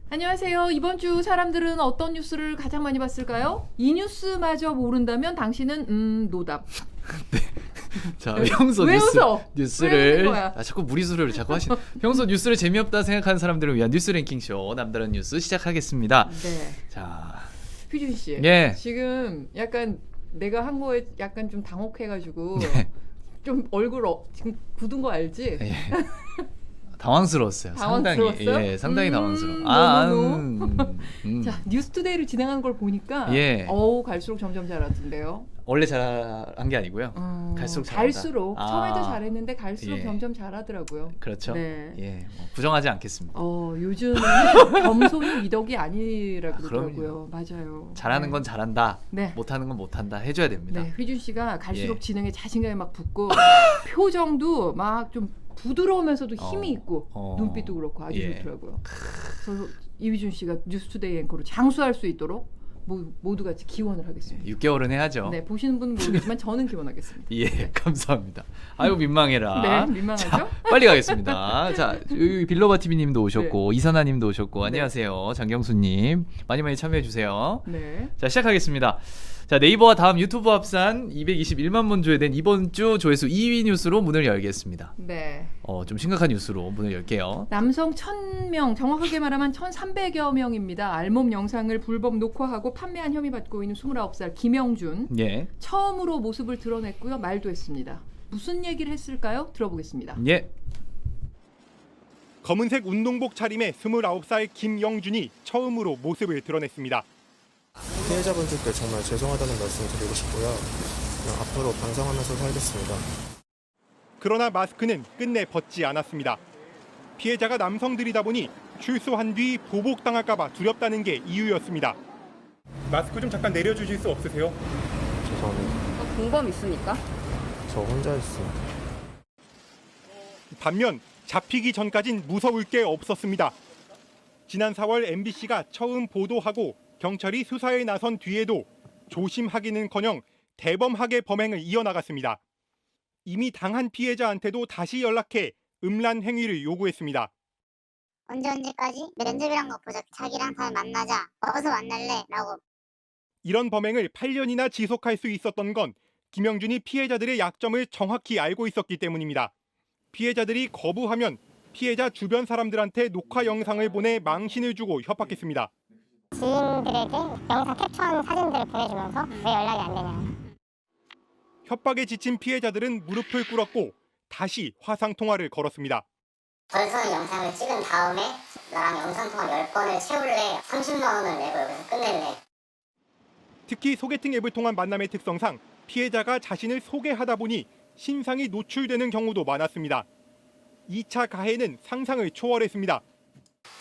안녕하세요. 이번 주 사람들은 어떤 뉴스를 가장 많이 봤을까요? 이 뉴스마저 모른다면 당신은 노답. 네. 자, 평소 왜 웃어? 뉴스를 자꾸 무리수를 자꾸 하시는. 평소 뉴스를 재미없다 생각하는 사람들을 위한 뉴스 랭킹 쇼 남다른 뉴스 시작하겠습니다. 네. 자, 휘준 씨. 예. 지금 약간 내가 한 거에 약간 좀 당혹해가지고 네. 좀 얼굴 지금 굳은 거 알지? 예. 당황스러웠어요. 당황스러웠어요? 상당히 당황스러워. 자, 뉴스투데이를 진행하는 걸 보니까 갈수록 점점 잘하던데요. 원래 잘한 게 아니고요. 갈수록 잘한다. 갈수록 처음에도 잘했는데 갈수록 점점 잘하더라고요. 그렇죠. 네. 예, 부정하지 않겠습니다. 요즘은 겸손이 미덕이 아니라고 그러더라고요. 맞아요. 잘하는 건 잘한다. 네. 못하는 건 못한다. 해줘야 됩니다. 네, 휘준 씨가 갈수록 진행에 자신감이 막 붙고 표정도 막 좀 부드러우면서도 힘이 있고 눈빛도 그렇고 아주 좋더라고요. 그래서 이휘준 씨가 뉴스투데이 앵커로 장수할 수 있도록 모두 같이 기원을 하겠습니다. 6개월은 해야죠. 네, 보시는 분은 모르겠지만 저는 기원하겠습니다. 예, 네. 감사합니다. 아유 민망해라. 네, 민망하죠? 자, 빨리 가겠습니다. 자, 빌로바 TV님도 오셨고 이선아님도 오셨고 안녕하세요, 장경수님 많이 참여해 주세요. 네. 자, 시작하겠습니다. 자, 네이버와 다음 유튜브 합산 221만 번 조회된 이번 주 조회수 2위 뉴스로 문을 열겠습니다. 네. 좀 심각한 뉴스로 문을 열게요. 남성 1000명, 정확하게 말하면 1300여 명입니다. 알몸 영상을 불법 녹화하고 판매한 혐의 받고 있는 29살 김영준. 예. 처음으로 모습을 드러냈고요. 말도 했습니다. 무슨 얘기를 했을까요? 들어보겠습니다. 예. 검은색 운동복 차림의 29살 김영준이 처음으로 모습을 드러냈습니다. 피해자분들께 정말 죄송하다는 말씀 드리고 싶고요. 그냥 앞으로 반성하면서 살겠습니다. 그러나 마스크는 끝내 벗지 않았습니다. 피해자가 남성들이다 보니 출소한 뒤 보복당할까 봐 두렵다는 게 이유였습니다. 마스크 좀 잠깐 내려주실 수 없으세요? 죄송합니다. 공범 있습니까? 저 혼자 있어요. 반면 잡히기 전까진 무서울 게 없었습니다. 지난 4월 MBC가 처음 보도하고 경찰이 수사에 나선 뒤에도 조심하기는커녕 대범하게 범행을 이어나갔습니다. 이미 당한 피해자한테도 다시 연락해 음란 행위를 요구했습니다. 언제까지? 면접이란 거 보자. 자기랑 잘 만나자. 어서 만날래? 라고. 이런 범행을 8년이나 지속할 수 있었던 건 김영준이 피해자들의 약점을 정확히 알고 있었기 때문입니다. 피해자들이 거부하면 피해자 주변 사람들한테 녹화 영상을 보내 망신을 주고 협박했습니다. 지인들에게 영상 캡처한 사진들을 보내주면서 왜 연락이 안 되냐. 협박에 지친 피해자들은 무릎을 꿇었고 다시 화상통화를 걸었습니다. 벌써 영상을 찍은 다음에 나랑 영상통화 10번을 채울래. 30만 원을 내고 여기서 끝낼래. 특히 소개팅 앱을 통한 만남의 특성상 피해자가 자신을 소개하다 보니 신상이 노출되는 경우도 많았습니다. 2차 가해는 상상을 초월했습니다.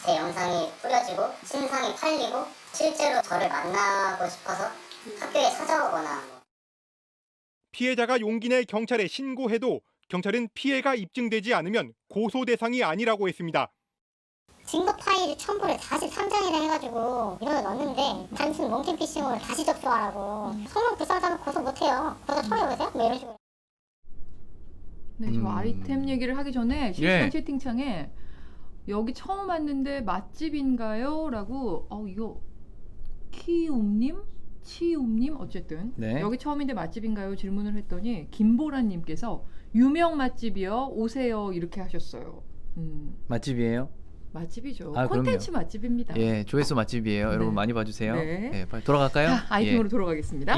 제 영상이 뿌려지고 신상이 팔리고 실제로 저를 만나고 싶어서 학교에 찾아오거나 피해자가 용기 내 경찰에 신고해도 경찰은 피해가 입증되지 않으면 고소 대상이 아니라고 했습니다. 증거 파일 첨부를 43장이나 해가지고 이걸 넣었는데 단순 몽키피싱으로 다시 접수하라고. 성명 불상자는 고소 못해요. 고소 처리해보세요? 뭐 이런 식으로. 네, 저 아이템 얘기를 하기 전에 실시간 채팅창에 여기 처음 왔는데 맛집인가요? 라고 이거 키움님? 치움님? 어쨌든 여기 처음인데 맛집인가요? 질문을 했더니 김보라님께서 유명 맛집이요? 오세요 이렇게 하셨어요. 맛집이에요? 맛집이죠. 콘텐츠 맛집입니다. 예, 조회수 맛집이에요. 여러분 많이 봐주세요. 네. 빨리 돌아갈까요? 아이템으로 돌아가겠습니다.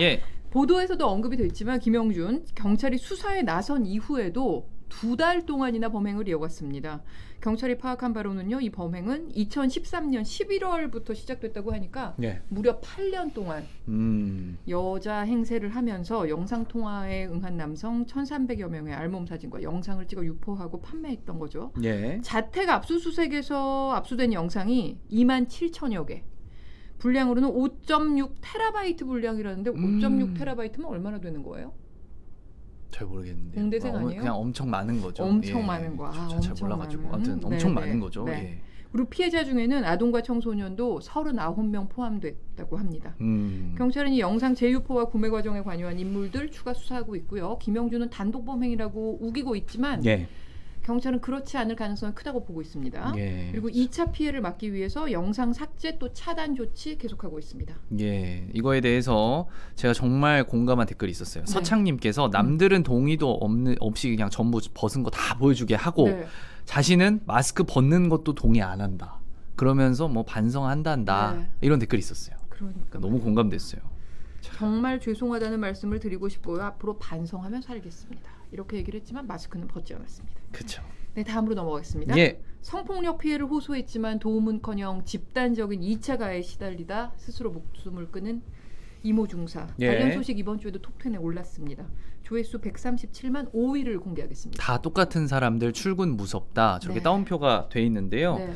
보도에서도 언급이 됐지만 김영준 경찰이 수사에 나선 이후에도 2달 동안이나 범행을 이어갔습니다. 경찰이 파악한 바로는요, 이 범행은 2013년 11월부터 시작됐다고 하니까 무려 8년 동안 여자 행세를 하면서 영상통화에 응한 남성 1,300여 명의 알몸 사진과 영상을 찍어 유포하고 판매했던 거죠. 자택 압수수색에서 압수된 영상이 27,000여 개. 분량으로는 5.6 테라바이트 분량이라는데 5.6 테라바이트면 얼마나 되는 거예요? 잘 모르겠는데. 공대생 아니에요? 그냥 엄청 많은 거죠. 엄청 예. 많은 거. 아, 잘 엄청 몰라가지고. 많은. 아무튼 네, 엄청 네. 많은 거죠. 네. 예. 그리고 피해자 중에는 아동과 청소년도 39명 포함됐다고 합니다. 경찰은 이 영상 재유포와 구매 과정에 관여한 인물들 추가 수사하고 있고요. 김영준은 단독 범행이라고 우기고 있지만 예. 경찰은 그렇지 않을 가능성이 크다고 보고 있습니다. 예. 그리고 2차 피해를 막기 위해서 영상 삭제 또 차단 조치 계속하고 있습니다. 예, 이거에 대해서 제가 정말 공감한 댓글이 있었어요. 네. 서창님께서 남들은 동의도 없이 그냥 전부 벗은 거 다 보여주게 하고 네. 자신은 마스크 벗는 것도 동의 안 한다. 그러면서 뭐 반성한단다. 네. 이런 댓글이 있었어요. 그러니까 너무 공감됐어요. 정말 죄송하다는 말씀을 드리고 싶고요. 앞으로 반성하며 살겠습니다. 이렇게 얘기를 했지만 마스크는 벗지 않았습니다. 그렇죠. 네, 다음으로 넘어가겠습니다. 예. 성폭력 피해를 호소했지만 도움은커녕 집단적인 2차 가해에 시달리다 스스로 목숨을 끊은 이모 중사. 예. 관련 소식 이번 주에도 톱10에 올랐습니다. 조회수 137만 5위를 공개하겠습니다. 다 똑같은 사람들 출근 무섭다. 저게 네. 따옴표가 돼 있는데요. 네.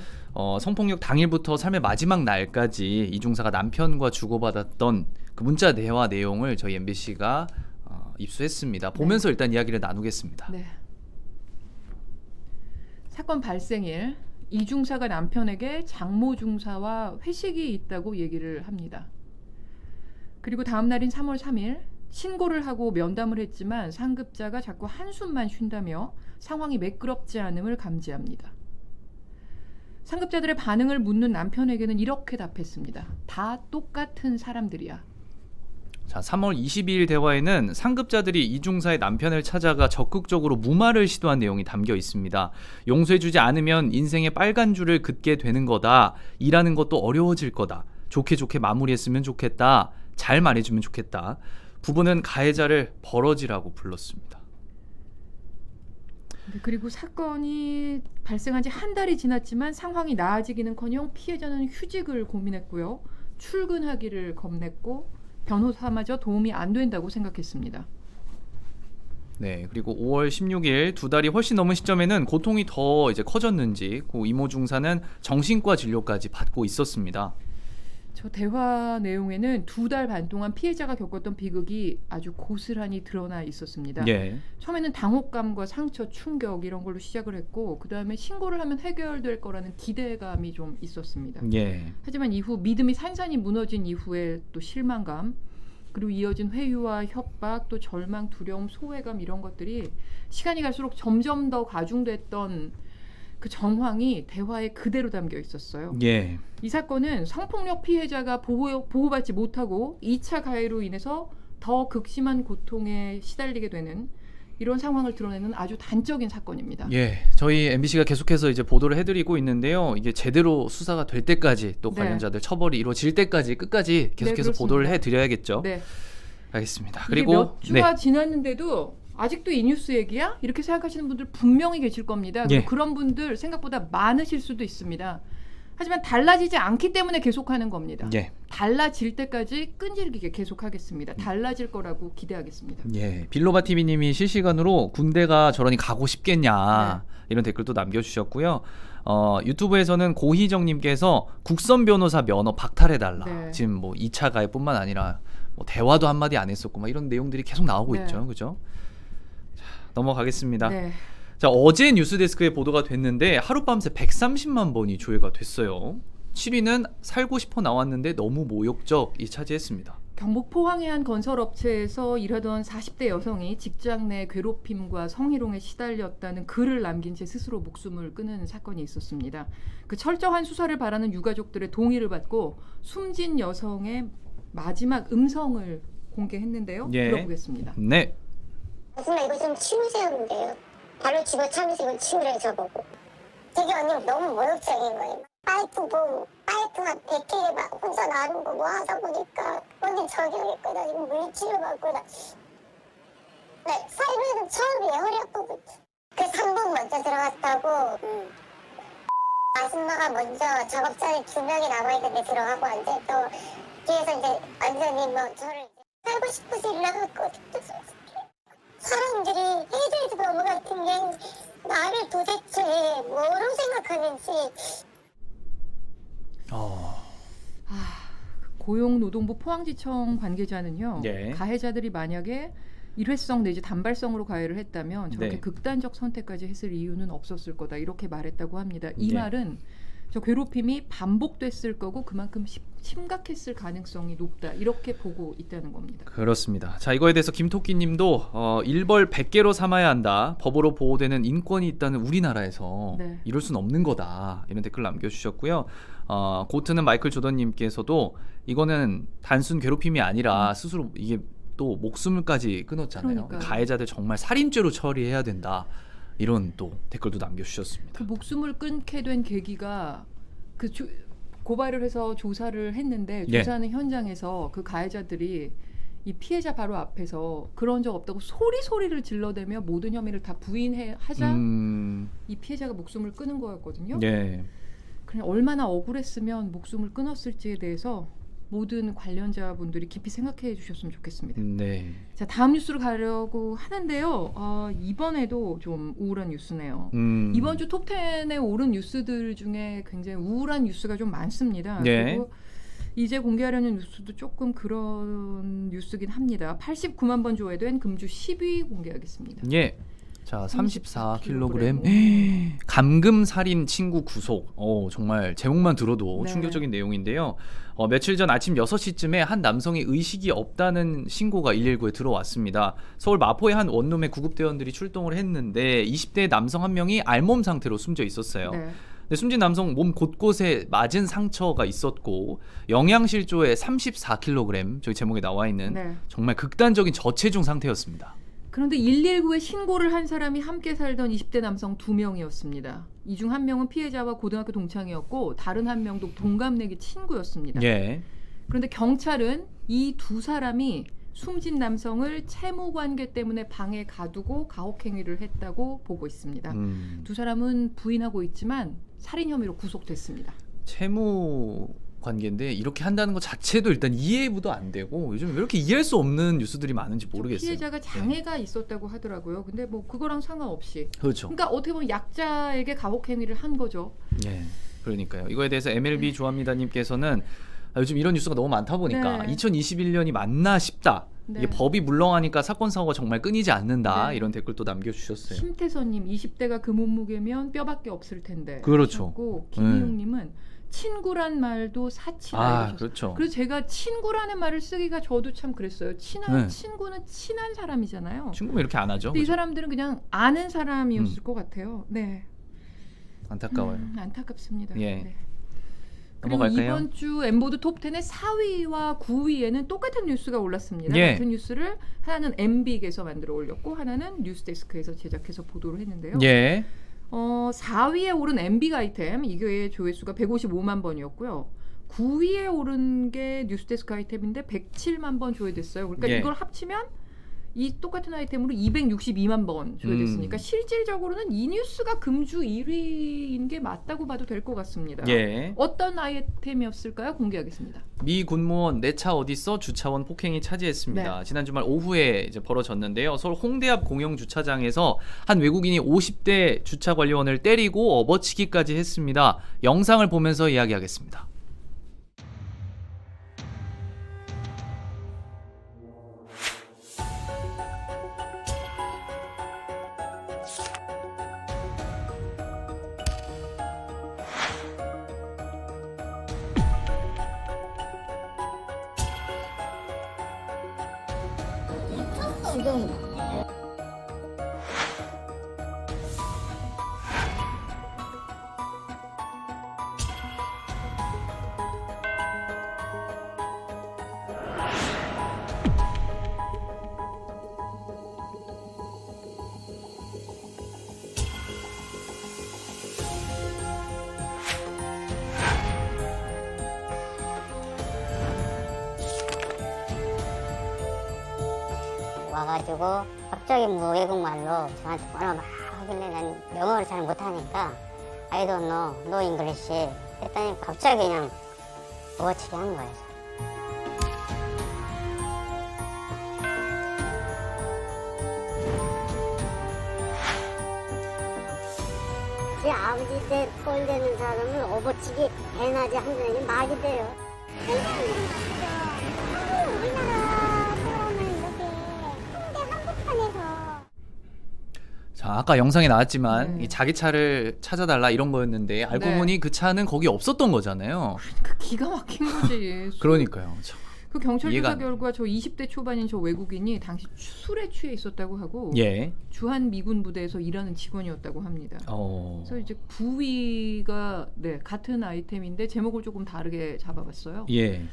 성폭력 당일부터 삶의 마지막 날까지 이 중사가 남편과 주고받았던 그 문자 대화 내용을 저희 MBC가 입수했습니다. 보면서 일단 이야기를 나누겠습니다. 네. 사건 발생일 이 중사가 남편에게 장모 중사와 회식이 있다고 얘기를 합니다. 그리고 다음 날인 3월 3일 신고를 하고 면담을 했지만 상급자가 자꾸 한숨만 쉰다며 상황이 매끄럽지 않음을 감지합니다. 상급자들의 반응을 묻는 남편에게는 이렇게 답했습니다. 다 똑같은 사람들이야. 자, 3월 22일 대화에는 상급자들이 이 중사의 남편을 찾아가 적극적으로 무마를 시도한 내용이 담겨 있습니다. 용서해주지 않으면 인생의 빨간 줄을 긋게 되는 거다. 일하는 것도 어려워질 거다. 좋게 좋게 마무리했으면 좋겠다. 잘 말해주면 좋겠다. 부부는 가해자를 버러지라고 불렀습니다. 그리고 사건이 발생한 지 한 달이 지났지만 상황이 나아지기는커녕 피해자는 휴직을 고민했고요. 출근하기를 겁냈고 변호사마저 도움이 안 된다고 생각했습니다. 네, 그리고 5월 16일 두 달이 훨씬 넘은 시점에는 고통이 더 이제 커졌는지 고 이모 중사는 정신과 진료까지 받고 있었습니다. 저 대화 내용에는 2달 반 동안 피해자가 겪었던 비극이 아주 고스란히 드러나 있었습니다. 예. 처음에는 당혹감과 상처, 충격 이런 걸로 시작을 했고 그 다음에 신고를 하면 해결될 거라는 기대감이 좀 있었습니다. 예. 하지만 이후 믿음이 산산이 무너진 이후에 또 실망감 그리고 이어진 회유와 협박 또 절망, 두려움, 소외감 이런 것들이 시간이 갈수록 점점 더 가중됐던 그 정황이 대화에 그대로 담겨 있었어요. 예. 이 사건은 성폭력 피해자가 보호받지 못하고 2차 가해로 인해서 더 극심한 고통에 시달리게 되는 이런 상황을 드러내는 아주 단적인 사건입니다. 예, 저희 MBC가 계속해서 이제 보도를 해드리고 있는데요. 이게 제대로 수사가 될 때까지 또 네. 관련자들 처벌이 이루어질 때까지 끝까지 계속해서 네, 보도를 해드려야겠죠. 네. 알겠습니다. 그리고 그리고 몇 주가 지났는데도 아직도 이 뉴스 얘기야? 이렇게 생각하시는 분들 분명히 계실 겁니다. 예. 그런 분들 생각보다 많으실 수도 있습니다. 하지만 달라지지 않기 때문에 계속하는 겁니다. 예. 달라질 때까지 끈질기게 계속하겠습니다. 달라질 거라고 기대하겠습니다. 예, 빌로바 TV님이 실시간으로 군대가 저러니 가고 싶겠냐 이런 댓글도 남겨주셨고요. 유튜브에서는 고희정님께서 국선 변호사 면허 박탈해달라. 네. 지금 뭐 2차 가해뿐만 아니라 뭐 대화도 한마디 안 했었고 막 이런 내용들이 계속 나오고 네. 있죠, 그죠? 자, 넘어가겠습니다. 네. 자, 어제 뉴스데스크에 보도가 됐는데 하룻밤새 130만 번이 조회가 됐어요. 7위는 살고 싶어 나왔는데 너무 모욕적이 차지했습니다. 경북 포항의 한 건설업체에서 일하던 40대 여성이 직장 내 괴롭힘과 성희롱에 시달렸다는 글을 남긴 채 스스로 목숨을 끊은 사건이 있었습니다. 그 철저한 수사를 바라는 유가족들의 동의를 받고 숨진 여성의 마지막 음성을 공개했는데요. 예. 들어보겠습니다. 네. 아줌마 이거 좀 치우세요인데요. 발로 집어차면서 이건 치우래 저보고. 되게 언니 너무 모욕적인 거예요. 파이프가 100개 막 혼자 나는 거 뭐 하다 보니까 언니 저격했거든. 이거 물리치료 받고 나. 네, 살면서 처음이에요. 허리 아프고. 그 3분 먼저 들어갔다고. 아줌마가 먼저 작업장에 2명이 남아있는데 들어가고 앉아있고 뒤에서 이제 완전히 뭐 저를 살고 싶어서 일나갔거든요. 사람들이 해결도 너무 같은 게 나를 도대체 뭐로 생각하는지. 고용노동부 포항지청 관계자는요. 예. 가해자들이 만약에 일회성 내지 단발성으로 가해를 했다면 저렇게 네. 극단적 선택까지 했을 이유는 없었을 거다 이렇게 말했다고 합니다. 이 네. 말은 저 괴롭힘이 반복됐을 거고 그만큼 심각했을 가능성이 높다 이렇게 보고 있다는 겁니다. 그렇습니다. 자, 이거에 대해서 김토끼님도 일벌 100개로 삼아야 한다. 법으로 보호되는 인권이 있다는 우리나라에서 네. 이럴 수는 없는 거다. 이런 댓글 남겨주셨고요. 고트는 마이클 조던님께서도 이거는 단순 괴롭힘이 아니라 스스로 이게 또 목숨을까지 끊었잖아요. 그러니까요. 가해자들 정말 살인죄로 처리해야 된다. 이런 또 댓글도 남겨주셨습니다. 그 목숨을 끊게 된 계기가 고발을 해서 조사를 했는데 예. 조사하는 현장에서 그 가해자들이 이 피해자 바로 앞에서 그런 적 없다고 소리를 질러대며 모든 혐의를 다 부인하자 이 피해자가 목숨을 끊은 거였거든요. 예. 그냥 얼마나 억울했으면 목숨을 끊었을지에 대해서 모든 관련자분들이 깊이 생각해 주셨으면 좋겠습니다. 네. 자, 다음 뉴스로 가려고 하는데요. 이번에도 좀 우울한 뉴스네요. 이번 주 톱10에 오른 뉴스들 중에 굉장히 우울한 뉴스가 좀 많습니다. 네. 그리고 이제 공개하려는 뉴스도 조금 그런 뉴스긴 합니다. 89만 번 조회된 금주 10위 공개하겠습니다. 예. 자, 34kg. 오. 감금 살인 친구 구속. 정말 제목만 들어도 네. 충격적인 내용인데요. 며칠 전 아침 6시쯤에 한 남성이 의식이 없다는 신고가 119에 들어왔습니다. 서울 마포의 한 원룸에 구급대원들이 출동을 했는데 20대 남성 한 명이 알몸 상태로 숨져 있었어요. 네. 근데 숨진 남성 몸 곳곳에 맞은 상처가 있었고 영양실조에 34kg, 저기 제목에 나와 있는 네. 정말 극단적인 저체중 상태였습니다. 그런데 119에 신고를 한 사람이 함께 살던 20대 남성 2명이었습니다. 이 중 한 명은 피해자와 고등학교 동창이었고 다른 한 명도 동갑내기 친구였습니다. 예. 그런데 경찰은 이 두 사람이 숨진 남성을 채무 관계 때문에 방에 가두고 가혹행위를 했다고 보고 있습니다. 두 사람은 부인하고 있지만 살인 혐의로 구속됐습니다. 채무 관계인데 이렇게 한다는 것 자체도 일단 이해부도 안 되고 요즘 왜 이렇게 이해할 수 없는 뉴스들이 많은지 모르겠어요. 피해자가 장애가 있었다고 하더라고요. 근데 뭐 그거랑 상관없이. 그렇죠. 그러니까 어떻게 보면 약자에게 가혹행위를 한 거죠. 예. 그러니까요. 이거에 대해서 MLB 좋아합니다님께서는 요즘 이런 뉴스가 너무 많다 보니까 네. 2021년이 맞나 싶다. 네. 이게 법이 물렁하니까 사건 사고가 정말 끊이지 않는다. 네. 이런 댓글도 남겨주셨어요. 심태선님 20대가 그 몸무게면 뼈밖에 없을 텐데. 그렇죠. 하셨고, 김희웅님은 친구란 말도 사치다. 이러셨어요. 그렇죠. 그래서 제가 친구라는 말을 쓰기가 저도 참 그랬어요. 친한 네. 친구는 친한 사람이잖아요. 친구면 이렇게 안 하죠. 근데 이 그죠? 사람들은 그냥 아는 사람이었을 것 같아요. 네. 안타까워요. 안타깝습니다. 예. 네. 그리고 넘어갈까요? 이번 주 엠보드 톱10의 4위와 9위에는 똑같은 뉴스가 올랐습니다. 예. 같은 뉴스를 하나는 MB에서 만들어 올렸고 하나는 뉴스데스크에서 제작해서 보도를 했는데요. 예. 4위에 오른 MB가 아이템 이게 조회수가 155만 번이었고요. 9위에 오른 게 뉴스데스크 아이템인데 107만 번 조회됐어요. 그러니까 예. 이걸 합치면 이 똑같은 아이템으로 262만 번 조회됐으니까 실질적으로는 이 뉴스가 금주 1위인 게 맞다고 봐도 될 것 같습니다. 예. 어떤 아이템이었을까요? 공개하겠습니다. 미 군무원 내 차 어딨어 주차원 폭행이 차지했습니다. 네. 지난 주말 오후에 이제 벌어졌는데요. 서울 홍대 앞 공영 주차장에서 한 외국인이 50대 주차 관리원을 때리고 업어치기까지 했습니다. 영상을 보면서 이야기하겠습니다. 와가지고 갑자기 뭐 외국말로 저한테 뭐라 막 하길래 난 영어를 잘 못하니까 I don't know, no English 했더니 갑자기 그냥 업어치기 한 거예요. 제 아버지 때 꼴되는 사람을 업어치기 배나지 한다는 게 말이 돼요. 우리나라 사람은 이렇게 홍대 자, 아까 영상에 나왔지만 네. 이 자기 차를 찾아달라 이런 거였는데 알고 네. 보니 그 차는 거기 없었던 거잖아요. 그 기가 막힌 거지. 그러니까요. 참. 그 경찰 이해가 조사 안 돼. 결과 저 20대 초반인 저 외국인이 당시 술에 취해 있었다고 하고 예. 주한 미군 부대에서 일하는 직원이었다고 합니다. 그래서 이제 부위가 네, 같은 아이템인데 제목을 조금 다르게 잡아봤어요. 예.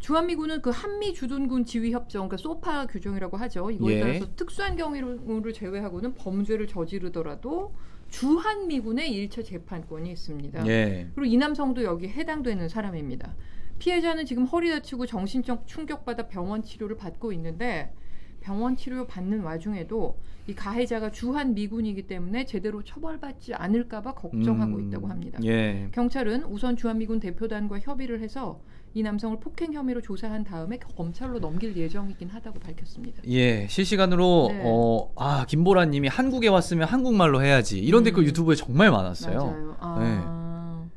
주한미군은 그 한미 주둔군 지휘협정, 그러니까 소파 규정이라고 하죠. 이거에 예. 따라서 특수한 경우를 제외하고는 범죄를 저지르더라도 주한미군의 일체 재판권이 있습니다. 예. 그리고 이 남성도 여기에 해당되는 사람입니다. 피해자는 지금 허리 다치고 정신적 충격받아 병원 치료를 받고 있는데 병원 치료 받는 와중에도 이 가해자가 주한 미군이기 때문에 제대로 처벌받지 않을까 봐 걱정하고 있다고 합니다. 예. 경찰은 우선 주한미군 대표단과 협의를 해서 이 남성을 폭행 혐의로 조사한 다음에 검찰로 넘길 예정이긴 하다고 밝혔습니다. 예, 실시간으로 네. 김보라 님이 한국에 왔으면 한국말로 해야지. 이런 댓글 유튜브에 정말 많았어요. 맞아요.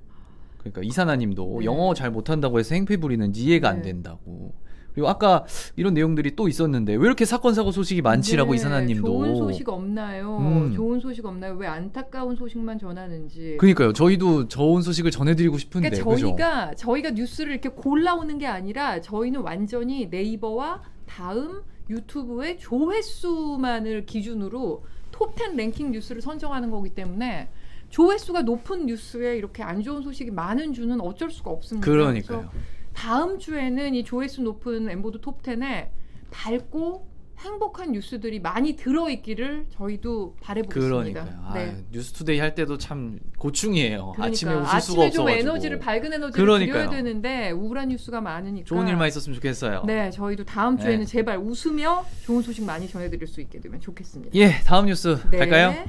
그러니까 이사나 님도 네. 영어 잘 못한다고 해서 행패 부리는 이해가 안 네. 된다고. 그리고 아까 이런 내용들이 또 있었는데 왜 이렇게 사건 사고 소식이 많지라고 네, 이사나 님도. 좋은 소식 없나요? 음. 좋은 소식 없나요? 왜 안타까운 소식만 전하는지. 그러니까요. 저희도 좋은 소식을 전해드리고 싶은데. 그러니까 그죠? 저희가 뉴스를 이렇게 골라오는 게 아니라 저희는 완전히 네이버와 다음 유튜브의 조회수만을 기준으로 톱10 랭킹 뉴스를 선정하는 거기 때문에 조회수가 높은 뉴스에 이렇게 안 좋은 소식이 많은 주는 어쩔 수가 없습니다. 그러니까요. 그래서 다음 주에는 이 조회수 높은 엠보드 톱10에 밝고 행복한 뉴스들이 많이 들어있기를 저희도 바라보겠습니다. 그러니까요. 네. 뉴스투데이 할 때도 참 고충이에요. 그러니까 아침에 웃을 수가 아침에 좀 없어가지고. 에너지를 밝은 에너지를 그러니까요. 드려야 되는데 우울한 뉴스가 많으니까 좋은 일만 있었으면 좋겠어요. 네, 저희도 다음 주에는 네. 제발 웃으며 좋은 소식 많이 전해드릴 수 있게 되면 좋겠습니다. 예, 다음 뉴스 네. 갈까요?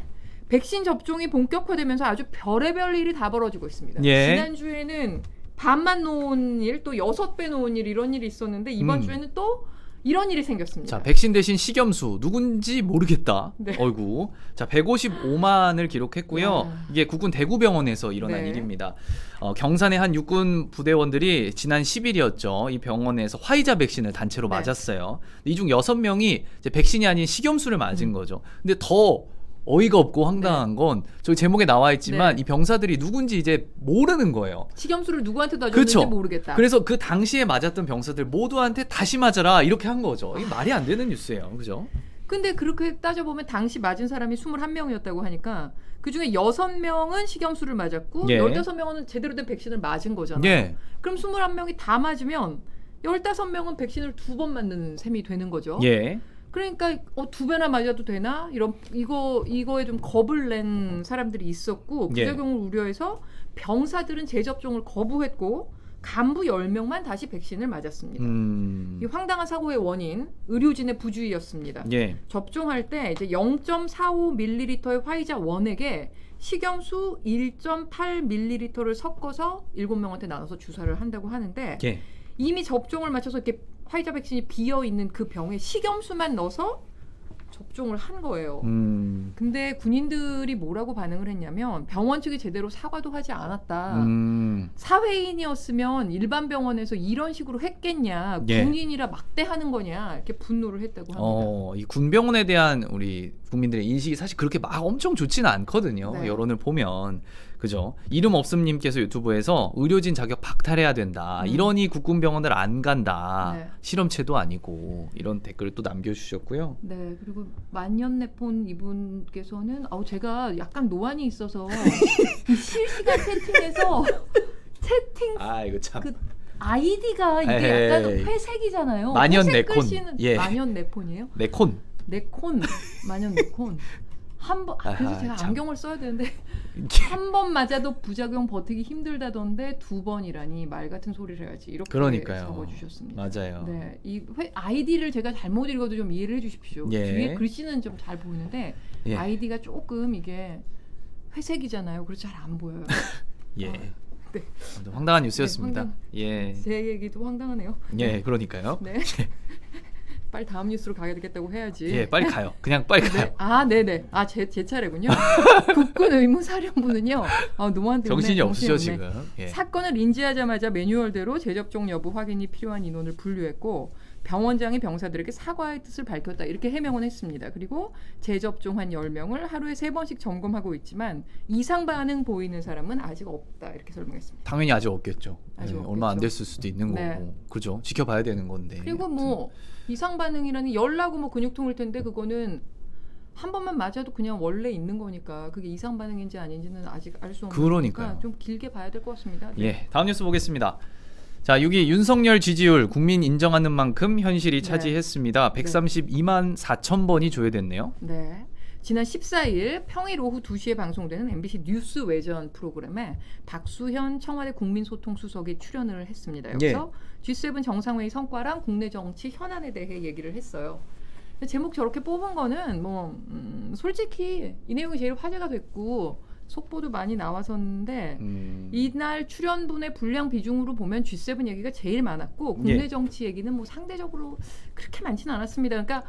백신 접종이 본격화되면서 아주 별의별 일이 다 벌어지고 있습니다. 예. 지난주에는 반만 놓은 일, 또 6배 놓은 일 이런 일이 있었는데 이번 주에는 또 이런 일이 생겼습니다. 자, 백신 대신 식염수 누군지 모르겠다. 네. 어이구. 자, 155만을 기록했고요. 야. 이게 국군 대구병원에서 일어난 네. 일입니다. 경산의 한 육군 부대원들이 지난 10일이었죠. 이 병원에서 화이자 백신을 단체로 네. 맞았어요. 이 중 6명이 이제 백신이 아닌 식염수를 맞은 거죠. 근데 더 어이가 없고 황당한 건 저기 제목에 나와 있지만 네. 이 병사들이 누군지 이제 모르는 거예요. 식염수를 누구한테 놔줬는지 그쵸? 모르겠다. 그래서 그 당시에 맞았던 병사들 모두한테 다시 맞아라 이렇게 한 거죠. 이게 말이 안 되는 뉴스예요. 그죠? 근데 그렇게 따져보면 당시 맞은 사람이 21명이었다고 하니까 그중에 6명은 식염수를 맞았고 예. 15명은 제대로 된 백신을 맞은 거잖아요. 예. 그럼 21명이 다 맞으면 15명은 백신을 2번 맞는 셈이 되는 거죠. 예. 그러니까 2배나 맞아도 되나? 이거에 좀 겁을 낸 사람들이 있었고 예. 부작용을 우려해서 병사들은 재접종을 거부했고 간부 10명만 다시 백신을 맞았습니다. 이 황당한 사고의 원인 의료진의 부주의였습니다. 예. 접종할 때 이제 0.45ml의 화이자 원액에 식염수 1.8ml를 섞어서 7명한테 나눠서 주사를 한다고 하는데 예. 이미 접종을 마쳐서 이렇게 화이자 백신이 비어 있는 그 병에 식염수만 넣어서 접종을 한 거예요. 근데 군인들이 뭐라고 반응을 했냐면 병원 측이 제대로 사과도 하지 않았다. 사회인이었으면 일반 병원에서 이런 식으로 했겠냐. 예. 군인이라 막대하는 거냐. 이렇게 분노를 했다고 합니다. 이 군병원에 대한 우리 국민들의 인식이 사실 그렇게 막 엄청 좋지는 않거든요. 네. 여론을 보면. 그죠? 이름 없음님께서 유튜브에서 의료진 자격 박탈해야 된다. 이러니 국군병원을 안 간다. 네. 실험체도 아니고 이런 댓글을 또 남겨주셨고요. 네, 그리고 만년내폰 이분께서는 제가 약간 노안이 있어서 이 실시간 채팅에서 채팅 아 이거 참. 그 아이디가 이게 에이. 약간 회색이잖아요. 만년내콘. 회색 글씨는 예. 만년내폰이에요? 네콘. 네콘, 만년내콘. 그래서 아하, 제가 참. 안경을 써야 되는데 한 번 맞아도 부작용 버티기 힘들다던데 2번이라니 말 같은 소리를 해야지 이렇게 그러니까요. 적어주셨습니다. 맞아요. 네, 이 아이디를 제가 잘못 읽어도 좀 이해를 해주십시오. 예. 뒤에 글씨는 좀 잘 보이는데 예. 아이디가 조금 이게 회색이잖아요. 그래서 잘 안 보여요. 예. 네. 아무튼 황당한 뉴스였습니다. 네, 예. 제 얘기도 황당하네요. 예, 그러니까요. 네. 빨리 다음 뉴스로 가야 되겠다고 해야지. 예, 빨리 가요. 그냥 빨리 가요. 네네. 제 차례군요. 국군 의무사령부는요. 노안 때문에 정신이 없으셔 없네. 지금. 예. 사건을 인지하자마자 매뉴얼대로 재접종 여부 확인이 필요한 인원을 분류했고 병원장이 병사들에게 사과의 뜻을 밝혔다 이렇게 해명은 했습니다. 그리고 재접종한 10명을 하루에 3번씩 점검하고 있지만 이상 반응 보이는 사람은 아직 없다 이렇게 설명했습니다. 당연히 아직 없겠죠. 아직 없겠죠. 얼마 안 됐을 수도 있는 네. 거고, 그죠? 지켜봐야 되는 건데. 그리고 뭐 이상 반응이라는 열나고 뭐 근육통일 텐데 그거는 한 번만 맞아도 그냥 원래 있는 거니까 그게 이상 반응인지 아닌지는 아직 알 수 없는 그러니까요. 거니까 좀 길게 봐야 될 것 같습니다. 네. 예, 다음 뉴스 보겠습니다. 자, 6위 윤석열 지지율 국민 인정하는 만큼 현실이 네. 차지했습니다. 132만 4천 번이 조회됐네요. 네. 지난 14일 평일 오후 2시에 방송되는 MBC 뉴스 외전 프로그램에 박수현 청와대 국민소통수석이 출연을 했습니다. 여기서 G7 정상회의 성과랑 국내 정치 현안에 대해 얘기를 했어요. 제목 저렇게 뽑은 거는 뭐 솔직히 이 내용이 제일 화제가 됐고 속보도 많이 나왔었는데 이날 출연분의 분량 비중으로 보면 G7 얘기가 제일 많았고 국내 정치 얘기는 뭐 상대적으로 그렇게 많지는 않았습니다. 그러니까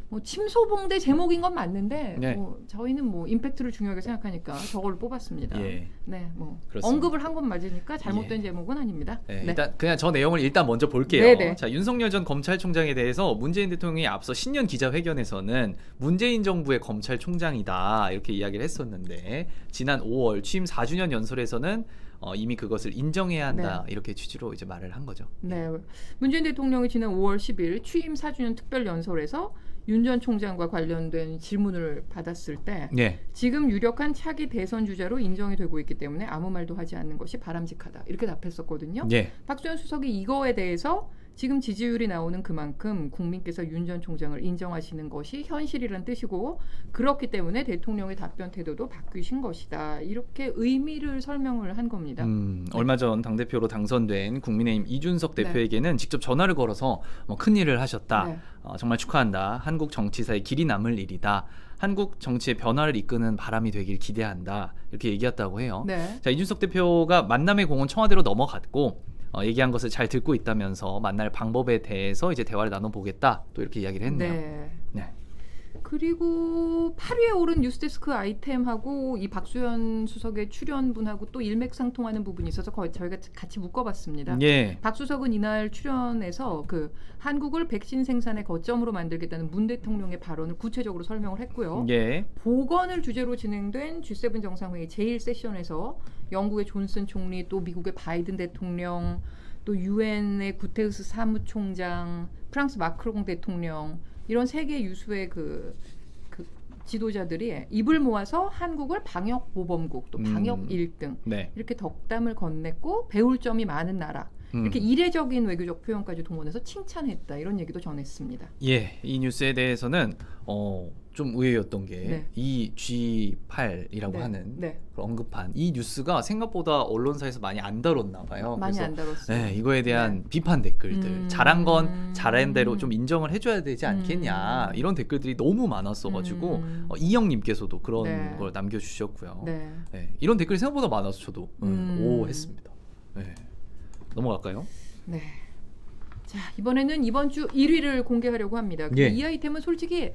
뭐 침소봉대 제목인 건 맞는데 뭐 저희는 뭐 임팩트를 중요하게 생각하니까 저걸 뽑았습니다. 네, 뭐 그렇습니다. 언급을 한 건 맞으니까 잘못된 제목은 아닙니다. 네, 일단 그냥 저 내용을 일단 먼저 볼게요. 네네. 자, 윤석열 전 검찰총장에 대해서 문재인 대통령이 앞서 신년 기자회견에서는 문재인 정부의 검찰총장이다 이렇게 이야기를 했었는데 지난 5월 취임 4주년 연설에서는 이미 그것을 인정해야 한다 이렇게 취지로 이제 말을 한 거죠. 네, 문재인 대통령이 지난 5월 10일 취임 4주년 특별 연설에서 윤 전 총장과 관련된 질문을 받았을 때 지금 유력한 차기 대선 주자로 인정이 되고 있기 때문에 아무 말도 하지 않는 것이 바람직하다 이렇게 답했었거든요. 박수현 수석이 이거에 대해서 지금 지지율이 나오는 그만큼 국민께서 윤 전 총장을 인정하시는 것이 현실이란 뜻이고 그렇기 때문에 대통령의 답변 태도도 바뀌신 것이다. 이렇게 의미를 설명을 한 겁니다. 얼마 전 당대표로 당선된 국민의힘 이준석 대표에게는 직접 전화를 걸어서 뭐 큰일을 하셨다. 정말 축하한다. 한국 정치사에 길이 남을 일이다. 한국 정치의 변화를 이끄는 바람이 되길 기대한다. 이렇게 얘기했다고 해요. 자, 이준석 대표가 만남의 공은 청와대로 넘어갔고 얘기한 것을 잘 듣고 있다면서 만날 방법에 대해서 이제 대화를 나눠보겠다 또 이렇게 이야기를 했네요. 네. 그리고 8위에 오른 뉴스데스크 아이템하고 이 박수현 수석의 출연분하고 또 일맥상통하는 부분이 있어서 저희가 같이 묶어봤습니다. 박 수석은 이날 출연해서 그 한국을 백신 생산의 거점으로 만들겠다는 문 대통령의 발언을 구체적으로 설명을 했고요. 보건을 주제로 진행된 G7 정상회의 제1세션에서 영국의 존슨 총리 또 미국의 바이든 대통령 또 유엔의 구테르스 사무총장 프랑스 마크롱 대통령 이런 세계 유수의 그 지도자들이 입을 모아서 한국을 방역 모범국 또 방역 1등 이렇게 덕담을 건넸고 배울 점이 많은 나라 이렇게 이례적인 외교적 표현까지 동원해서 칭찬했다 이런 얘기도 전했습니다. 이 뉴스에 대해서는 좀 의외였던 게 이 G8이라고 하는 언급한 이 뉴스가 생각보다 언론사에서 많이 안 다뤘나 봐요. 많이 안 다뤘어요. 이거에 대한 비판 댓글들 잘한 건 잘한 대로 좀 인정을 해줘야 되지 않겠냐 이런 댓글들이 너무 많았어가지고 이영님께서도 그런 걸 남겨주셨고요. 이런 댓글이 생각보다 많아서 저도 오 했습니다. 넘어갈까요? 네. 자, 이번에는 이번 주 1위를 공개하려고 합니다. 이 아이템은 솔직히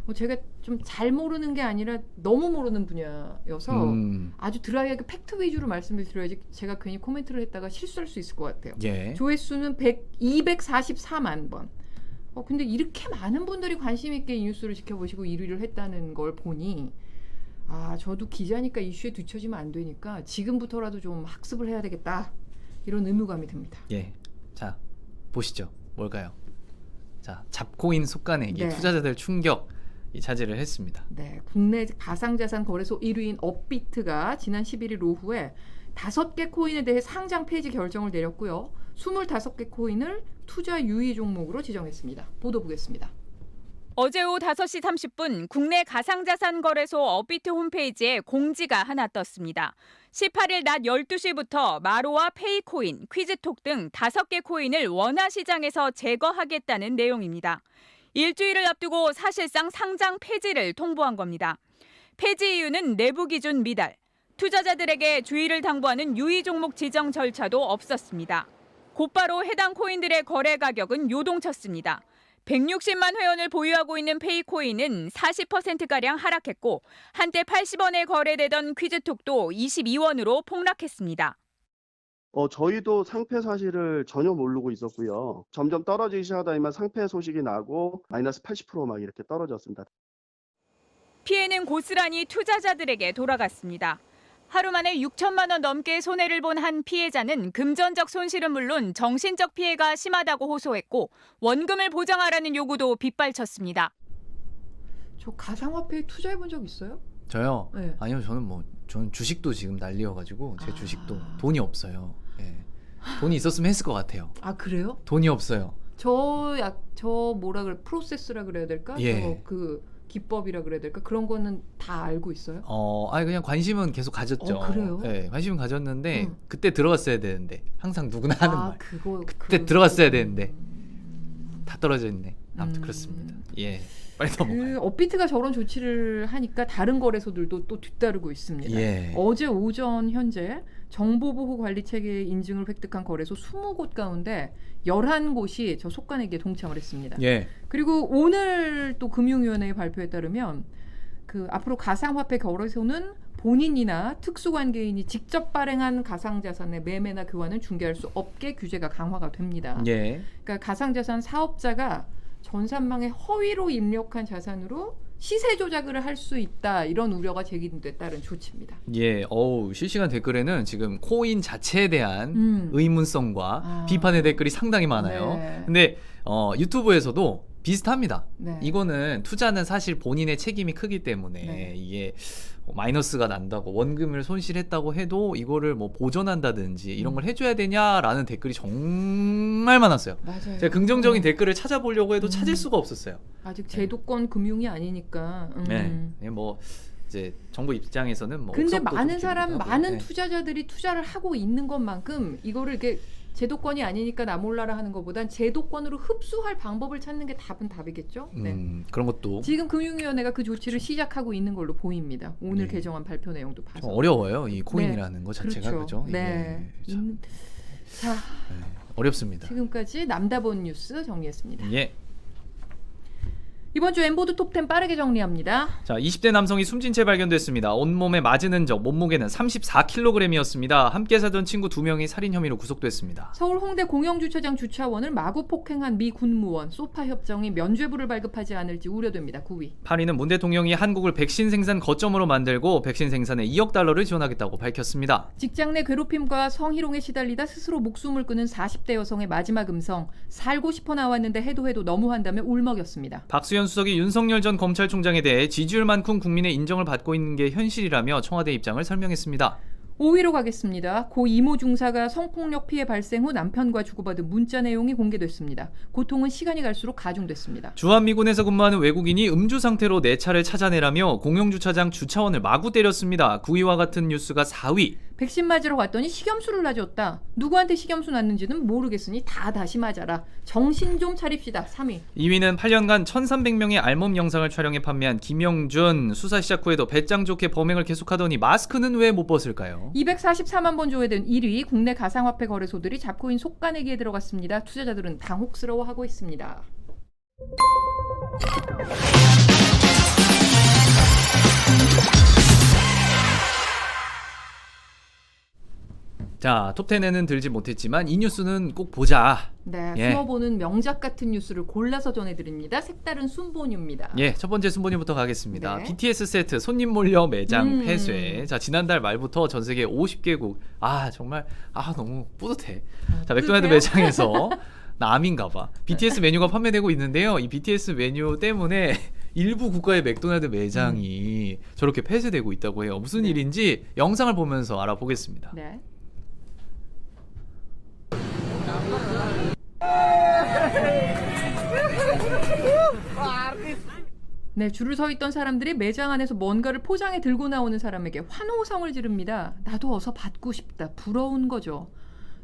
뭐 제가 좀 잘 모르는 게 아니라 너무 모르는 분야여서 아주 드라이하게 팩트 위주로 말씀을 드려야지 제가 괜히 코멘트를 했다가 실수할 수 있을 것 같아요. 조회수는 244만 번. 근데 이렇게 많은 분들이 관심 있게 이 뉴스를 지켜보시고 1위를 했다는 걸 보니 저도 기자니까 이슈에 뒤처지면 안 되니까 지금부터라도 좀 학습을 해야 되겠다. 이런 의무감이 듭니다. 자, 보시죠. 뭘까요? 자, 잡코인 속가내기 투자자들 충격 차지를 했습니다. 국내 가상자산 거래소 1위인 업비트가 지난 11일 오후에 5개 코인에 대해 상장 폐지 결정을 내렸고요. 25개 코인을 투자 유의 종목으로 지정했습니다. 보도 보겠습니다. 어제 오후 5시 30분 국내 가상자산 거래소 업비트 홈페이지에 공지가 하나 떴습니다. 18일 낮 12시부터 마로와 페이코인, 퀴즈톡 등 5개 코인을 원화 시장에서 제거하겠다는 내용입니다. 일주일을 앞두고 사실상 상장 폐지를 통보한 겁니다. 폐지 이유는 내부 기준 미달, 투자자들에게 주의를 당부하는 유의 종목 지정 절차도 없었습니다. 곧바로 해당 코인들의 거래 가격은 요동쳤습니다. 160만 회원을 보유하고 있는 페이코인은 40%가량 하락했고 한때 80원에 거래되던 퀴즈톡도 22원으로 폭락했습니다. 저희도 상패 사실을 전혀 모르고 있었고요. 점점 떨어지기 시작하다 보면 상패 소식이 나고 마이너스 80% 막 이렇게 떨어졌습니다. 피해는 고스란히 투자자들에게 돌아갔습니다. 하루 만에 6천만 원 넘게 손해를 본 한 피해자는 금전적 손실은 물론 정신적 피해가 심하다고 호소했고 원금을 보장하라는 요구도 빗발쳤습니다. 저 가상화폐에 투자해 본 적 있어요? 저요? 네. 아니요, 저는 주식도 지금 난리여가지고 제 주식도 돈이 없어요. 예. 돈이 있었으면 했을 것 같아요. 아 그래요? 돈이 없어요. 저 뭐라 그래 프로세스라 그래야 될까? 예. 그 기법이라 그래야 될까? 그런 거는 다 알고 있어요? 아니 그냥 관심은 계속 가졌죠. 그래요? 네, 관심은 가졌는데 그때 들어갔어야 되는데 항상 누구나 하는 말. 그때 그거 들어갔어야 되는데 다 떨어져 있네. 아무튼 그렇습니다. 예, 빨리 넘어가요. 업비트가 저런 조치를 하니까 다른 거래소들도 또 뒤따르고 있습니다. 예. 어제 오전 현재 정보보호관리체계 인증을 획득한 거래소 20곳 가운데 11곳이 저 속간에게 동참을 했습니다. 예. 그리고 오늘 또 금융위원회의 발표에 따르면 그 앞으로 가상화폐 거래소는 본인이나 특수관계인이 직접 발행한 가상자산의 매매나 교환을 중개할 수 없게 규제가 강화가 됩니다. 예. 그러니까 가상자산 사업자가 전산망에 허위로 입력한 자산으로 시세 조작을 할 수 있다 이런 우려가 제기돼 따른 조치입니다. 예. 실시간 댓글에는 지금 코인 자체에 대한 의문성과 비판의 댓글이 상당히 많아요. 네. 근데 유튜브에서도 비슷합니다. 네. 이거는 투자는 사실 본인의 책임이 크기 때문에 네. 이게 마이너스가 난다고 원금을 손실했다고 해도 이거를 뭐 보전한다든지 이런 걸 해줘야 되냐라는 댓글이 정말 많았어요. 맞아요. 제가 긍정적인 댓글을 찾아보려고 해도 찾을 수가 없었어요. 아직 제도권 금융이 아니니까. 네, 뭐 이제 정부 입장에서는 뭐. 근데 억석도 많은 좀 사람, 주기도 하고. 많은 네. 투자자들이 투자를 하고 있는 것만큼 이거를 이렇게 제도권이 아니니까 나 몰라라 하는 것보단 제도권으로 흡수할 방법을 찾는 게 답이겠죠. 네. 그런 것도 지금 금융위원회가 그 조치를 시작하고 있는 걸로 보입니다. 오늘 네. 개정안 발표 내용도 봐서. 좀 어려워요. 이 코인이라는 것 자체가 그렇죠. 그죠? 네. 참, 자, 어렵습니다. 지금까지 남다본 뉴스 정리했습니다. 예. 이번 주 엠보드 톱10 빠르게 정리합니다. 자, 20대 남성이 숨진 채 발견됐습니다. 온몸에 맞은 흔적, 몸무게는 34kg이었습니다. 함께 살던 친구 2명이 살인 혐의로 구속됐습니다. 서울 홍대 공영주차장 주차원을 마구 폭행한 미 군무원, 소파 협정이 면죄부를 발급하지 않을지 우려됩니다. 9위. 8위는 문 대통령이 한국을 백신 생산 거점으로 만들고 백신 생산에 2억 달러를 지원하겠다고 밝혔습니다. 직장 내 괴롭힘과 성희롱에 시달리다 스스로 목숨을 끊은 40대 여성의 마지막 음성. 살고 싶어 나왔는데 해도 너무한다며 울먹였습니다. 박수현 수석이 윤석열 전 검찰총장에 대해 지지율만큼 국민의 인정을 받고 있는 게 현실이라며 청와대 입장을 설명했습니다. 5위로 가겠습니다. 고 이모 중사가 성폭력 피해 발생 후 남편과 주고받은 문자 내용이 공개됐습니다. 고통은 시간이 갈수록 가중됐습니다. 주한미군에서 근무하는 외국인이 음주 상태로 내 차를 찾아내라며 공영주차장 주차원을 마구 때렸습니다. 9위와 같은 뉴스가 4위. 백신 맞으러 갔더니 식염수를 놔줬다. 누구한테 식염수 놨는지는 모르겠으니 다시 맞아라. 정신 좀 차립시다. 3위. 2위는 8년간 1,300명의 알몸 영상을 촬영해 판매한 김영준. 수사 시작 후에도 배짱 좋게 범행을 계속하더니 마스크는 왜 못 벗을까요? 244만 번 조회된 1위 국내 가상화폐 거래소들이 잡코인 속가내기에 들어갔습니다. 투자자들은 당혹스러워하고 있습니다. 자, 톱10에는 들지 못했지만 이 뉴스는 꼭 보자. 네, 예. 숨어보는 명작 같은 뉴스를 골라서 전해드립니다. 색다른 순보뉴입니다. 예, 첫 번째 순번이부터 가겠습니다. 네. BTS 세트 손님 몰려 매장 폐쇄. 자, 지난달 말부터 전 세계 50개국. 정말 너무 뿌듯해. 자, 맥도날드 매장에서 나 암인가 봐. BTS 메뉴가 판매되고 있는데요. 이 BTS 메뉴 때문에 일부 국가의 맥도날드 매장이 저렇게 폐쇄되고 있다고 해요. 무슨 일인지 영상을 보면서 알아보겠습니다. 네. 네, 줄을 서 있던 사람들이 매장 안에서 뭔가를 포장해 들고 나오는 사람에게 환호성을 지릅니다. 나도 어서 받고 싶다. 부러운 거죠.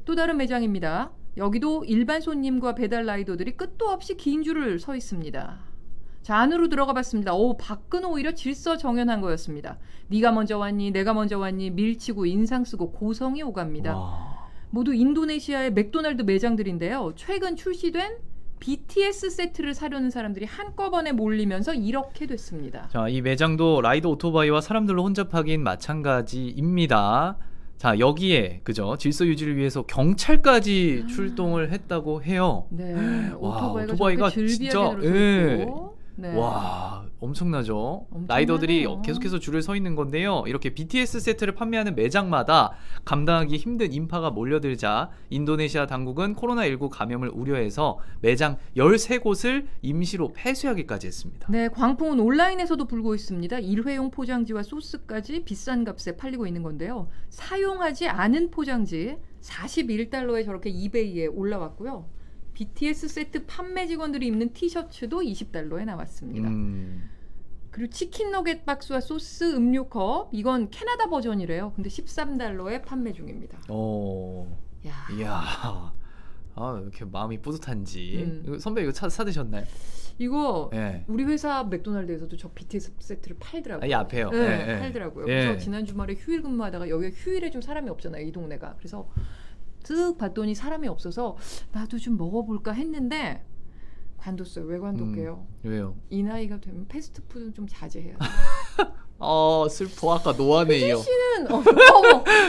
또 다른 매장입니다. 여기도 일반 손님과 배달 라이더들이 끝도 없이 긴 줄을 서 있습니다. 자, 안으로 들어가 봤습니다. 밖은 오히려 질서정연한 거였습니다. 네가 먼저 왔니? 내가 먼저 왔니? 밀치고 인상 쓰고 고성이 오갑니다. 모두 인도네시아의 맥도날드 매장들인데요. 최근 출시된 BTS 세트를 사려는 사람들이 한꺼번에 몰리면서 이렇게 됐습니다. 자, 이 매장도 라이드 오토바이와 사람들로 혼잡하긴 마찬가지입니다. 자, 여기에 그죠? 질서 유지를 위해서 경찰까지 출동을 했다고 해요. 네. 와, 오토바이가 진짜 네. 와, 엄청나죠. 엄청나네요. 라이더들이 계속해서 줄을 서 있는 건데요. 이렇게 BTS 세트를 판매하는 매장마다 감당하기 힘든 인파가 몰려들자 인도네시아 당국은 코로나19 감염을 우려해서 매장 13곳을 임시로 폐쇄하기까지 했습니다. 네, 광풍은 온라인에서도 불고 있습니다. 일회용 포장지와 소스까지 비싼 값에 팔리고 있는 건데요. 사용하지 않은 포장지 41달러에 저렇게 이베이에 올라왔고요. BTS 세트 판매 직원들이 입는 티셔츠도 20달러에 나왔습니다. 그리고 치킨 너겟 박스와 소스, 음료컵 이건 캐나다 버전이래요. 근데 13달러에 판매 중입니다. 야. 이야, 아, 이렇게 마음이 뿌듯한지. 선배 이거 사드셨나요? 이거 예. 우리 회사 맥도날드에서도 저 BTS 세트를 팔더라고요. 이 앞에요. 네, 예, 예. 팔더라고요. 예. 그래서 지난 주말에 휴일 근무하다가 여기 휴일에 좀 사람이 없잖아요, 이 동네가. 그래서 쓱 봤더니 사람이 없어서 나도 좀 먹어볼까 했는데 관뒀어요. 왜 관둘게요? 왜요? 이 나이가 되면 패스트푸드는 좀 자제해야 돼요. 슬퍼. 아까 노안에요. 희준 씨는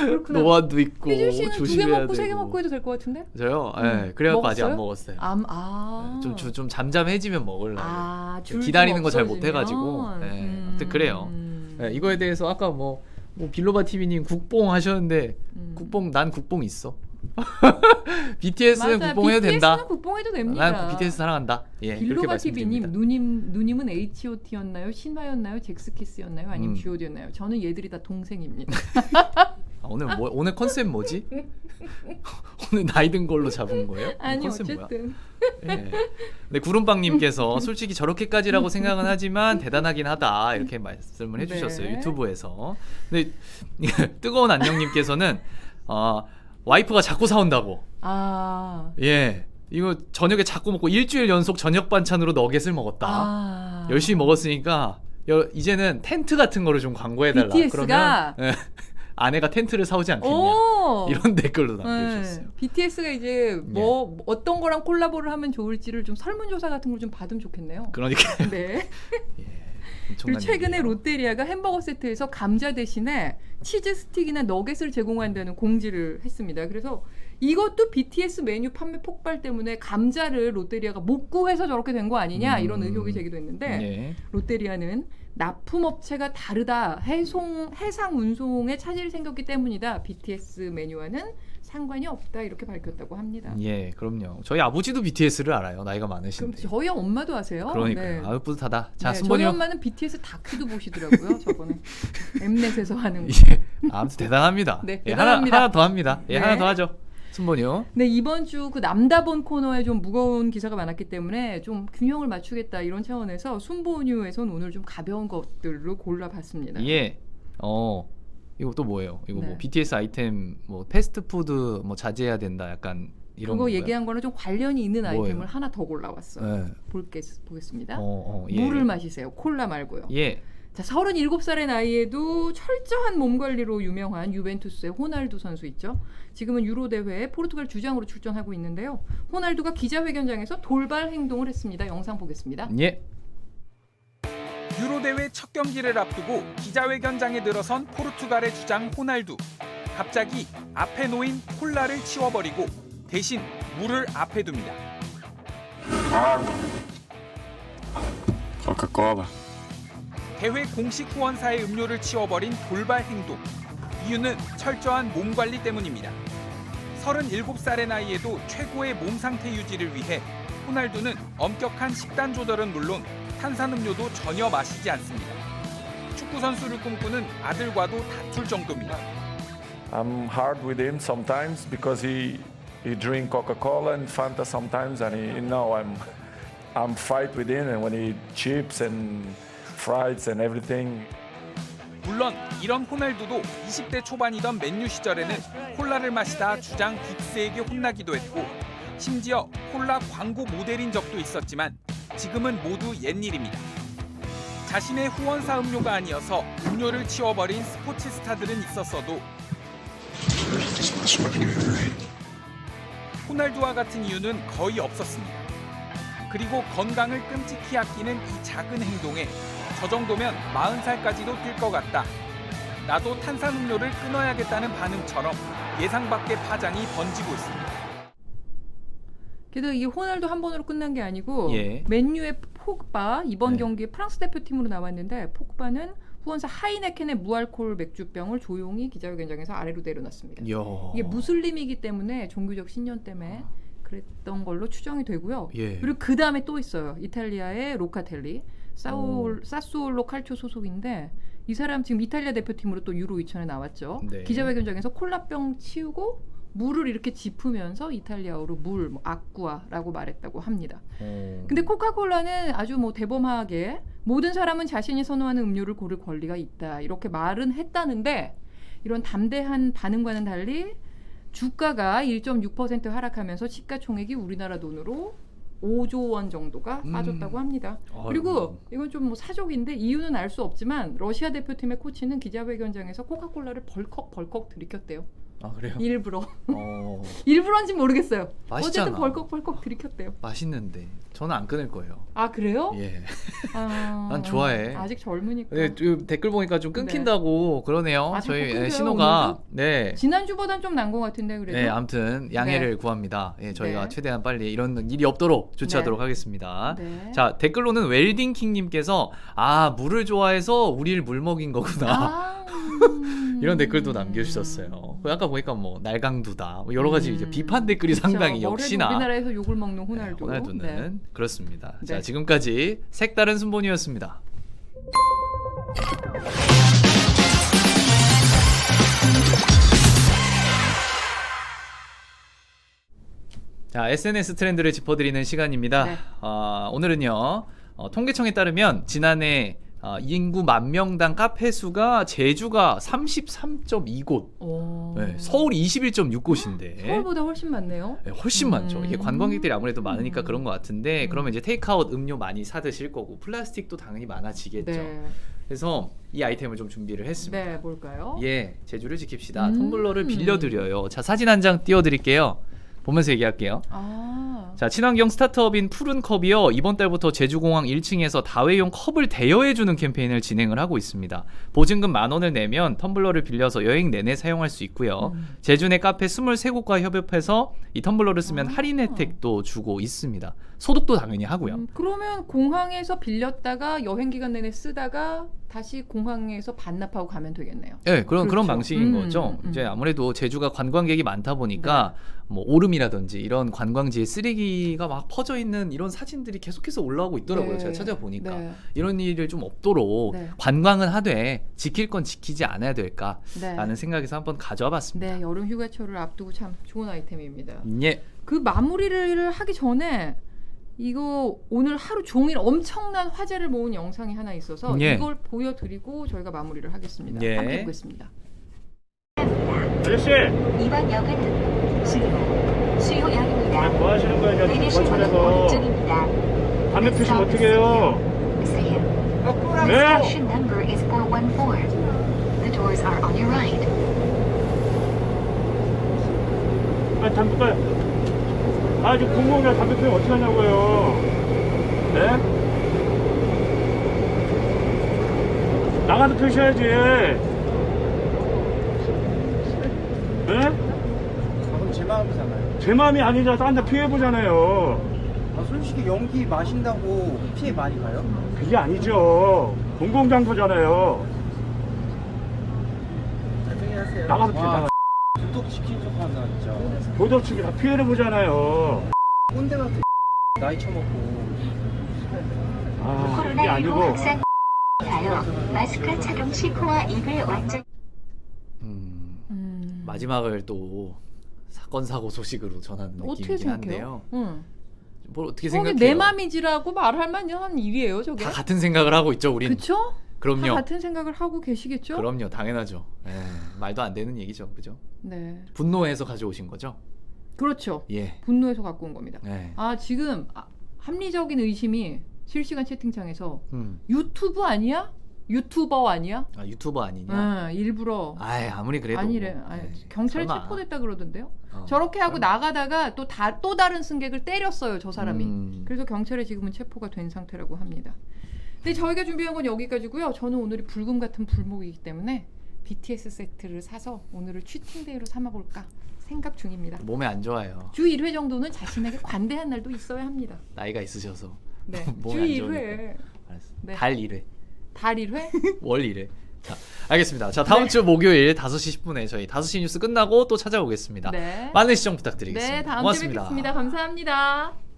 그렇구나. 노안도 있고 희준 씨는 2개 조심해야 먹고 3개 되고. 먹고 해도 될 것 같은데? 저요? 네, 그래갖고 아직 안 먹었어요? 먹었어요. 좀 잠잠해지면 먹으려고. 줄 기다리는 좀 거 잘 없어지면? 못해가지고. 네, 아무튼 그래요. 네, 이거에 대해서 아까 뭐 빌로바 TV님 국뽕 하셨는데 난 국뽕 있어. BTS는 맞아요. 국뽕해도 된다. BTS는 국뽕해도 됩니다. 난 BTS 사랑한다. 예, 그렇게 빌로바 말씀드립니다. TV님 누님은 H.O.T였나요? 신화였나요? 잭스키스였나요? 아니면 G.O.D였나요? 저는 얘들이 다 동생입니다. 오늘 컨셉 뭐지? 오늘 나이 든 걸로 잡은 거예요? 아니 컨셉 어쨌든 네. 네, 구름빵님께서 솔직히 저렇게까지라고 생각은 하지만 대단하긴 하다 이렇게 말씀을 해주셨어요. 네. 유튜브에서. 근데 뜨거운 안녕님께서는 와이프가 자꾸 사온다고. 예, 이거 저녁에 자꾸 먹고 일주일 연속 저녁 반찬으로 너겟을 먹었다. 열심히 먹었으니까 이제는 텐트 같은 거를 좀 광고해달라. BTS가 그러면 아내가 텐트를 사오지 않겠냐 이런 댓글로 남겨주셨어요. BTS가 이제 어떤 거랑 콜라보를 하면 좋을지를 좀 설문조사 같은 걸 좀 받으면 좋겠네요. 그러니까. 네. 그리고 최근에 얘기예요. 롯데리아가 햄버거 세트에서 감자 대신에 치즈 스틱이나 너겟을 제공한다는 공지를 했습니다. 그래서 이것도 BTS 메뉴 판매 폭발 때문에 감자를 롯데리아가 못 구해서 저렇게 된 거 아니냐 이런 의혹이 제기됐는데 롯데리아는 납품업체가 다르다. 해상 운송에 차질이 생겼기 때문이다. BTS 메뉴와는 상관이 없다. 이렇게 밝혔다고 합니다. 예, 그럼요. 저희 아버지도 BTS를 알아요. 나이가 그럼 많으신데. 저희 엄마도 아세요? 그러니까요. 네. 아유 뿌듯하다. 자, 네, 순번이요. 저희 엄마는 BTS 다큐도 보시더라고요. 저번에 엠넷에서 하는 거. 예, 아무튼 대단합니다. 네, 예, 대단합니다. 하나 더 합니다. 예, 네. 하나 더 하죠. 순번이요. 네, 이번 주 그 남다본 코너에 좀 무거운 기사가 많았기 때문에 좀 균형을 맞추겠다 이런 차원에서 순보뉴에서는 오늘 좀 가벼운 것들로 골라봤습니다. 예. 이거 또 뭐예요? 이거 네. 뭐 BTS 아이템 뭐 패스트푸드 뭐 자제해야 된다. 약간 이런 그거 건가요? 얘기한 거는 좀 관련이 있는 뭐예요? 아이템을 하나 더 골라왔어요. 네. 보겠습니다. 예. 물을 마시세요. 콜라 말고요. 예. 자, 37살의 나이에도 철저한 몸 관리로 유명한 유벤투스의 호날두 선수 있죠. 지금은 유로 대회에 포르투갈 주장으로 출전하고 있는데요. 호날두가 기자회견장에서 돌발 행동을 했습니다. 영상 보겠습니다. 예. 유로 대회 첫 경기를 앞두고 기자회견장에 들어선 포르투갈의 주장 호날두. 갑자기 앞에 놓인 콜라를 치워버리고 대신 물을 앞에 둡니다. 코카콜라. 대회 공식 후원사의 음료를 치워버린 돌발 행동. 이유는 철저한 몸 관리 때문입니다. 37살의 나이에도 최고의 몸 상태 유지를 위해 호날두는 엄격한 식단 조절은 물론 탄산음료도 전혀 마시지 않습니다. 축구 선수를 꿈꾸는 아들과도 다툴 정도입니다. I'm hard with him sometimes because he drink Coca-Cola and Fanta sometimes, and I'm fight with him, and when he chips and fries and everything. 물론 이런 호날두도 20대 초반이던 맨유 시절에는 콜라를 마시다 주장 긱스에게 혼나기도 했고 심지어 콜라 광고 모델인 적도 있었지만 지금은 모두 옛일입니다. 자신의 후원사 음료가 아니어서 음료를 치워버린 스포츠 스타들은 있었어도 호날두와 같은 이유는 거의 없었습니다. 그리고 건강을 끔찍히 아끼는 이 작은 행동에 저 정도면 40살까지도 뛸 것 같다. 나도 탄산음료를 끊어야겠다는 반응처럼 예상 밖의 파장이 번지고 있습니다. 게다가 이게 호날두 한 번으로 끝난 게 아니고 예. 맨유의 포그바 이번 네. 경기에 프랑스 대표팀으로 나왔는데 포그바는 후원사 하이네켄의 무알콜 맥주병을 조용히 기자회견장에서 아래로 내려놨습니다. 이야. 이게 무슬림이기 때문에 종교적 신념 때문에 그랬던 걸로 추정이 되고요. 예. 그리고 그 다음에 또 있어요. 이탈리아의 로카텔리 사스올로 칼초 소속인데 이 사람 지금 이탈리아 대표팀으로 또 유로 2000에 나왔죠. 네. 기자회견장에서 콜라병 치우고 물을 이렇게 짚으면서 이탈리아어로 물, 뭐 아쿠아라고 말했다고 합니다. 근데 코카콜라는 아주 뭐 대범하게 모든 사람은 자신이 선호하는 음료를 고를 권리가 있다 이렇게 말은 했다는데 이런 담대한 반응과는 달리 주가가 1.6% 하락하면서 시가총액이 우리나라 돈으로 5조 원 정도가 빠졌다고 합니다. 그리고 이건 좀 뭐 사족인데 이유는 알 수 없지만 러시아 대표팀의 코치는 기자회견장에서 코카콜라를 벌컥 들이켰대요. 아 그래요? 일부러. 어. 일부러인지 모르겠어요. 맛있잖아. 어쨌든 벌컥 들이켰대요. 맛있는데 저는 안 끊을 거예요. 아 그래요? 예. 아, 난 좋아해. 아직 젊으니까. 네, 댓글 보니까 좀 끊긴다고 그러네요. 아, 저희 자꾸 끊겨요, 신호가 오늘도? 네. 지난주보단 좀 난 것 같은데 그래도. 네, 아무튼 양해를 구합니다. 예, 저희가 네. 최대한 빨리 이런 일이 없도록 조치하도록 하겠습니다. 네. 자, 댓글로는 웰딩킹님께서 물을 좋아해서 우리를 물 먹인 거구나. 이런 댓글도 남겨주셨어요. 아까 보니까 뭐 날강두다, 뭐 여러 가지 이제 비판 댓글이 그쵸. 상당히 뭐래도 역시나 우리나라에서 욕을 먹는 호날두. 네, 호날두는 네. 그렇습니다. 네. 자, 지금까지 색다른 순본이었습니다. 자, SNS 트렌드를 짚어드리는 시간입니다. 네. 오늘은요, 통계청에 따르면 지난해 인구 10,000명당 카페 수가 제주가 33.2곳, 네, 서울이 21.6곳인데 서울보다 훨씬 많네요. 네, 훨씬 많죠. 이게 관광객들이 아무래도 많으니까 그런 것 같은데 그러면 이제 테이크아웃 음료 많이 사 드실 거고 플라스틱도 당연히 많아지겠죠. 네. 그래서 이 아이템을 좀 준비를 했습니다. 네, 뭘까요? 예, 제주를 지킵시다. 텀블러를 빌려드려요. 자, 사진 한 장 띄워드릴게요. 보면서 얘기할게요. 자, 친환경 스타트업인 푸른컵이요, 이번 달부터 제주공항 1층에서 다회용 컵을 대여해주는 캠페인을 진행을 하고 있습니다. 보증금 10,000원을 내면 텀블러를 빌려서 여행 내내 사용할 수 있고요. 제주 내 카페 23곳과 협업해서 이 텀블러를 쓰면 할인 혜택도 주고 있습니다. 소독도 당연히 하고요. 그러면 공항에서 빌렸다가 여행 기간 내내 쓰다가 다시 공항에서 반납하고 가면 되겠네요. 네, 그런 그렇죠. 방식인 거죠. 이제 아무래도 제주가 관광객이 많다 보니까 뭐 오름이라든지 이런 관광지에 쓰레기가 막 퍼져 있는 이런 사진들이 계속해서 올라오고 있더라고요. 네. 제가 찾아보니까 네. 이런 일을 좀 없도록 네. 관광은 하되 지킬 건 지키지 않아야 될까라는 네. 생각에서 한번 가져와 봤습니다. 네, 여름 휴가철을 앞두고 참 좋은 아이템입니다. 예. 그 마무리를 하기 전에 이거 오늘 하루 종일 엄청난 화제를 모은 영상이 하나 있어서 예. 이걸 보여드리고 저희가 마무리를 하겠습니다. 예. 함께 보겠습니다. 아저씨, 이번 역은 수요역입니다. 뭐 하시는 거예요? 내리실 문은 오른쪽입니다. 담배 피시면 어떻게 해요? 네? Station number is 414. The doors are on your right. 담배 꺼요. 지금 공공이라 담배 피우면 어떻게 하냐고요? 네? 나가서 피우셔야지. 네? 그건 제 마음이잖아요. 제 마음이 아니라 딴 데 피해보잖아요. 솔직히 연기 마신다고 피해 많이 가요? 그게 아니죠. 공공장소잖아요. 나중에 하세요. 나가서 피해. 도덕시킨 척 한다 진짜. 도덕치기 다 피해를 보잖아요. 꼰대 같은 나이 처먹고. 이게 아니고. 확산 마스크 착용 시 코와 입을 완전. 마지막을 또 사건 사고 소식으로 전하는 어떻게 느낌이긴 생각해요? 한데요. 뭘 어떻게 저게 생각해요? 내 맘이지라고 말할 만한 일이에요, 저게. 다 같은 생각을 하고 있죠, 우린. 그렇죠? 그럼요. 다 같은 생각을 하고 계시겠죠? 그럼요, 당연하죠. 말도 안 되는 얘기죠, 그죠? 네. 분노해서 가져오신 거죠? 그렇죠. 예. 분노해서 갖고 온 겁니다. 네. 지금 합리적인 의심이 실시간 채팅창에서 유튜브 아니야? 유튜버 아니야? 유튜버 아니냐? 일부러. 아무리 그래도. 아니래. 경찰에 설마. 체포됐다 그러던데요. 저렇게 하고 나가다가 또 다른 승객을 때렸어요, 저 사람이. 그래서 경찰에 지금은 체포가 된 상태라고 합니다. 근데 저희가 준비한 건 여기까지고요. 저는 오늘이 불금 같은 불목이기 때문에 BTS 세트를 사서 오늘을 취팅데이로 삼아볼까 생각 중입니다. 몸에 안 좋아요. 주 1회 정도는 자신에게 관대한 날도 있어야 합니다. 나이가 있으셔서. 네. 몸에 주 안 1회. 좋으니까. 알았어. 네. 달 1회. 달 1회? 월 1회. 자, 알겠습니다. 자, 다음 네. 주 목요일 5시 10분에 저희 5시 뉴스 끝나고 또 찾아오겠습니다. 네. 많은 시청 부탁드리겠습니다. 네, 다음 주에 고맙습니다. 뵙겠습니다. 감사합니다.